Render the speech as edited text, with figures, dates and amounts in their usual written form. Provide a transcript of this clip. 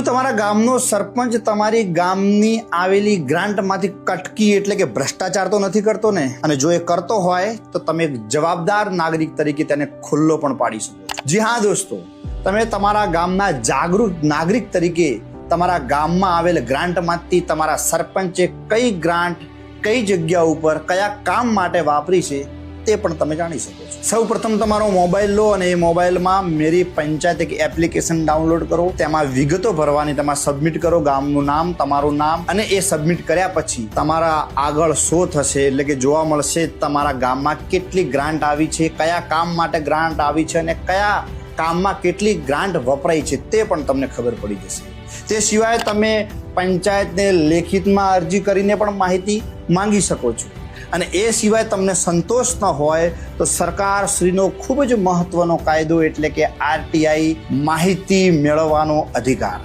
તમારા ગામનો સરપંચ તમારી ગામની આવેલી ગ્રાન્ટમાંથી કટકી એટલે કે ભ્રષ્ટાચાર તો નથી કરતો ને? અને જો એ કરતો હોય તો તમે એક જવાબદાર નાગરિક તરીકે તેને ખુલ્લો પણ પાડી શકો. જી હા દોસ્તો, તમે તમારા ગામના જાગૃત નાગરિક તરીકે તમારા ગામમાં આવેલ ગ્રાન્ટમાંથી તમારા સરપંચે કઈ ગ્રાન્ટ કઈ જગ્યા ઉપર કયા કામ માટે વાપરી છે તે પણ તમે જાણી શકો છો. સૌ પ્રથમ તમારો મોબાઈલ લો અને એ મોબાઈલમાં મેરી પંચાયત એક એપ્લિકેશન ડાઉનલોડ કરો. તેમાં વિગતો ભરવાની, તેમાં સબમિટ કરો ગામનું નામ, તમારું નામ, અને એ સબમિટ કર્યા પછી તમારા આગળ શો થશે એટલે કે જોવા મળશે તમારા ગામમાં કેટલી ગ્રાન્ટ આવી છે, કયા કામ માટે ગ્રાન્ટ આવી છે અને કયા કામમાં કેટલી ગ્રાન્ટ વપરાઈ છે તે પણ તમને ખબર પડી જશે. તે સિવાય તમે પંચાયતને લેખિતમાં અરજી કરીને પણ માહિતી માંગી શકો છો. અને એ સિવાય તમને સંતોષ ન હોય તો સરકાર શ્રીનો ખૂબ જ મહત્વનો કાયદો એટલે કે RTI માહિતી મેળવવાનો અધિકાર.